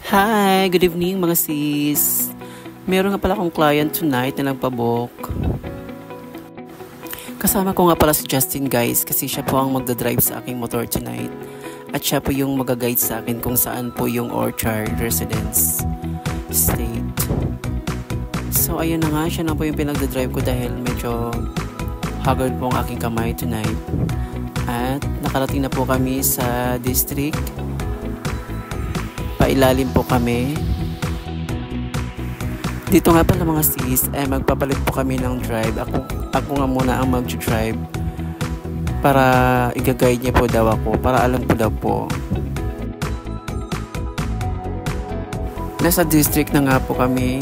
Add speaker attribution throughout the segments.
Speaker 1: Hi! Good evening mga sis! Meron nga pala akong client tonight na nagpabook. Kasama ko nga pala si Justin guys kasi siya po ang magdadrive sa aking motor tonight. At siya po yung mag-guide sa akin kung saan po yung Orchard Residence State. So ayun na nga, siya na po yung pinagdadrive ko dahil medyo haggard po ang aking kamay tonight. At nakarating na po kami sa district. Pailalim po kami. Dito nga pala mga sis, magpapalit po kami ng drive. Ako nga muna ang mag-drive para i-guide niya po daw ako, para alam ko daw po. Nasa district na nga po kami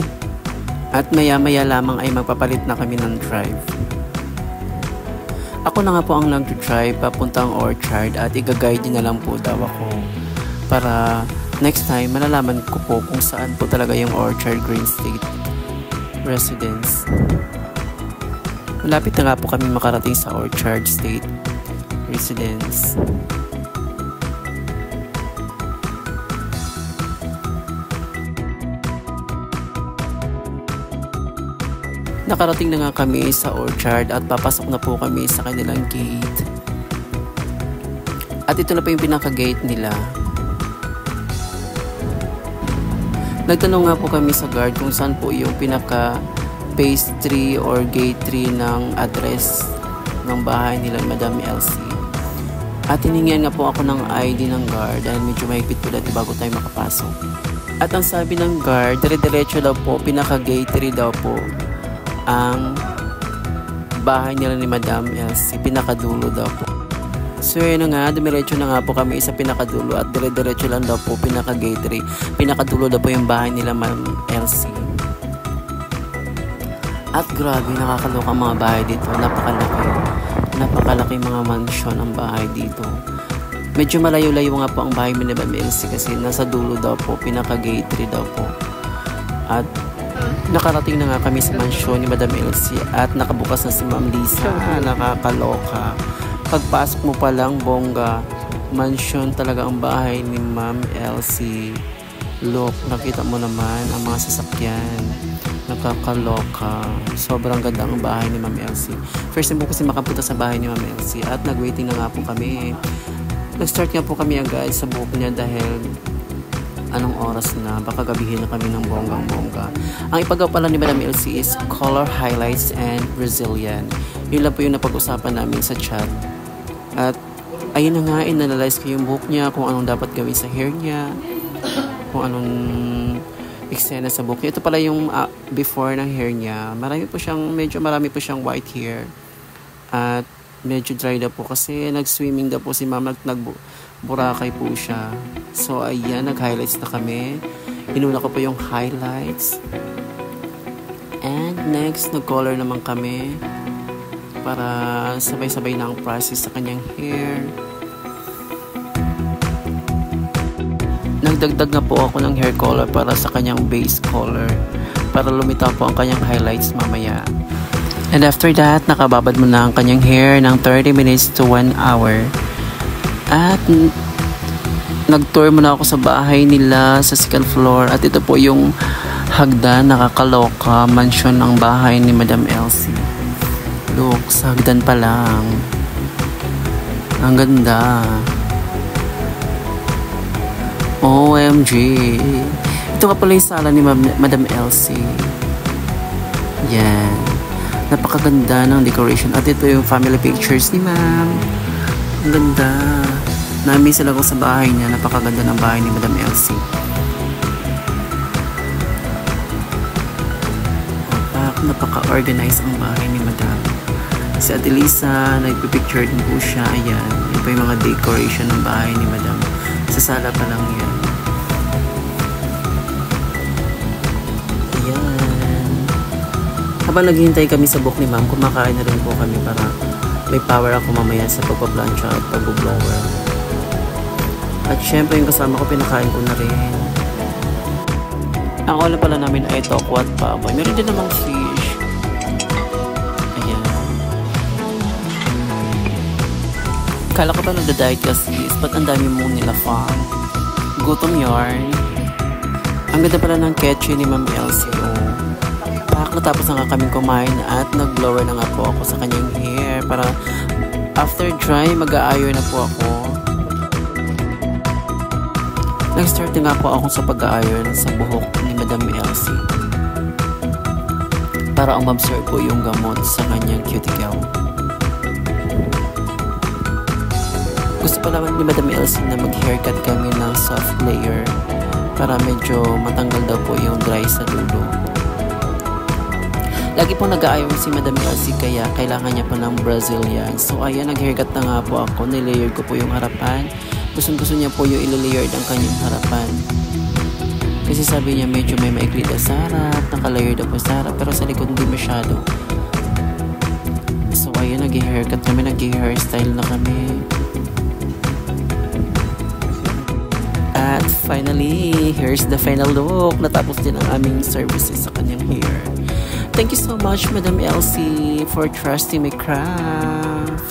Speaker 1: at maya-maya lamang ay magpapalit na kami ng drive. Ako na nga po ang nag-drive papuntang Orchard at i-guide niya na lang po daw ako para next time, malalaman ko po kung saan po talaga yung Orchard Green State Residence. Malapit na nga po kami makarating sa Orchard State Residence. Nakarating na nga kami sa Orchard at papasok na po kami sa kanilang gate. At ito na po yung pinaka-gate nila. Nagtanong nga po kami sa guard kung saan po yung pinaka phase 3 or gate 3 ng address ng bahay nila Madam Elsie. At hiningihan nga po ako ng ID ng guard dahil medyo mahigpit po dati bago tayo makapasok. At ang sabi ng guard, dire-diretso daw po, pinaka gate 3 daw po ang bahay nila ni Madam Elsie, pinakadulo daw po. So yun na nga, dumiretso na nga po kami sa pinakadulo at dire-diretso lang daw po pinaka-gate 3. Pinakadulo daw po yung bahay nila Ma'am Elsie. At grabe, nakakaloka ang mga bahay dito. Napakalaki. Napakalaki mga mansion ang bahay dito. Medyo malayo-layo nga po ang bahay ni Ma'am Elsie kasi nasa dulo daw po, pinaka-gate 3 daw po. At nakarating na nga kami sa mansion ni Madam Elsie at nakabukas na si Ma'am Lisa. Nakakaloka. Pagpasok mo pa lang, bongga, mansion talaga ang bahay ni Ma'am Elsie. Look, nakita mo naman ang mga sasakyan. Nakakaloka. Sobrang ganda ang bahay ni Ma'am Elsie. First time po kasi makapunta sa bahay ni Ma'am Elsie at nag-waiting na nga po kami. Nag-start nga po kami agad sa buhok niya dahil anong oras na, baka gabihin na kami ng bonggang-bongga. Ang ipagawa pala ni Madam Elsie is color highlights and Brazilian. Yun lang po yung napag-usapan namin sa chat. At ayun na nga, inanalyze ko yung buhok niya, kung anong dapat gawin sa hair niya, kung anong eksena sa buhok niya. Ito pala yung before ng hair niya. Medyo marami po siyang white hair. At medyo dry na po kasi nag-swimming daw po si Mama, nagburakay po siya. So ayan, nag-highlights na kami. Inuna ko po yung highlights. And next, nag-color naman kami para sabay-sabay na ang process sa kanyang hair. Nagdagdag na po ako ng hair color para sa kanyang base color para lumitaw po ang kanyang highlights mamaya. And after that, nakababad mo na ang kanyang hair ng 30 minutes to 1 hour. At nag-tour muna ako sa bahay nila sa second floor. At ito po yung hagdan, nakakaloka, mansion ng bahay ni Madam Elsie. Look, sa hagdan pa lang. Ang ganda. OMG. Ito nga pala yung sala ni Madam Elsie. Yan. Napakaganda ng decoration. At ito yung family pictures ni Ma'am. Ang ganda. Namiss sila ko sa bahay niya. Napakaganda ng bahay ni Madam Elsie. Napaka-organize ang bahay ni Madam. Si Ate Lisa, nagpipicture din po siya. Ayan. Yan po yung mga decoration ng bahay ni Madam. Sa sala pa lang yan. Ayan. Habang naghihintay kami sa buhok ni Ma'am, kumakain na rin po kami para may power ako mamaya sa pagpa-plancha at pag-blower. At syempre yung kasama ko, pinakain ko na rin. Ang ulam pala namin ay tokwa at baboy. Meron din namang fish. Ayan. Kala ko ba nagda-diet ka sis? Ba't ang dami mong nila farm? Gutom yarn. Ang ganda pala ng ketchy ni Ma'am Elsie. Natapos na nga kaming kumain at nag-blower na nga po ako sa kanyang hair para after dry mag-a-iron na po ako. Nag-start na nga po ako sa pag-a-iron sa buhok ni Madam Elsie para umabsorb po yung gamot sa kanyang cuticle. Gusto pa naman ni Madam Elsie na mag-haircut kami ng soft layer para medyo matanggal daw po yung dry sa dulo. Lagi po nag-a-iron si Madam Elsie kaya kailangan niya pa ng Brazilian. So ayan, nag-haircut na nga po ako. Nilayer ko po yung harapan. Gusto niya po yung ililayered ang kanyang harapan. Kasi sabi niya medyo may maikli daw sa harap, nakalayer daw po sa harap, pero sa likod hindi masyado. So ayan, nag-haircut kami, nag-hairstyle na kami. At finally, here's the final look. Natapos din ang aming services sa kanyang hair. Thank you so much, Madam Elsie, for trusting my craft.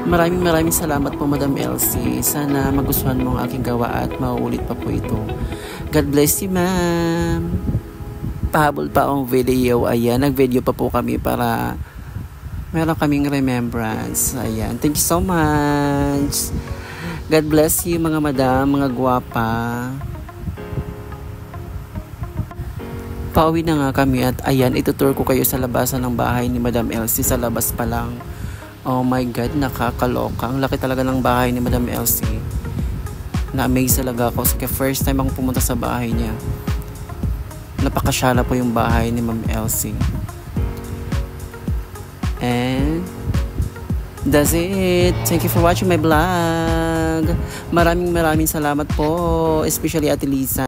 Speaker 1: Maraming salamat po, Madam Elsie. Sana magustuhan mo ang aking gawa at mauulit pa po ito. God bless you, ma'am. Pahabol pa ang video. Ayan, nag-video pa po kami para meron kaming remembrance. Ayan, thank you so much. God bless you, mga madam, mga gwapa. Pauwi na nga kami at ayan, itutour ko kayo sa labasan ng bahay ni Madam Elsie. Sa labas pa lang. Oh my God, nakakaloka. Ang laki talaga ng bahay ni Madam Elsie. Na-amaze talaga ako. Kaya first time akong pumunta sa bahay niya. Napakasyala po yung bahay ni Ma'am Elsie. And that's it. Thank you for watching my vlog. Maraming salamat po. Especially Ate Lisa.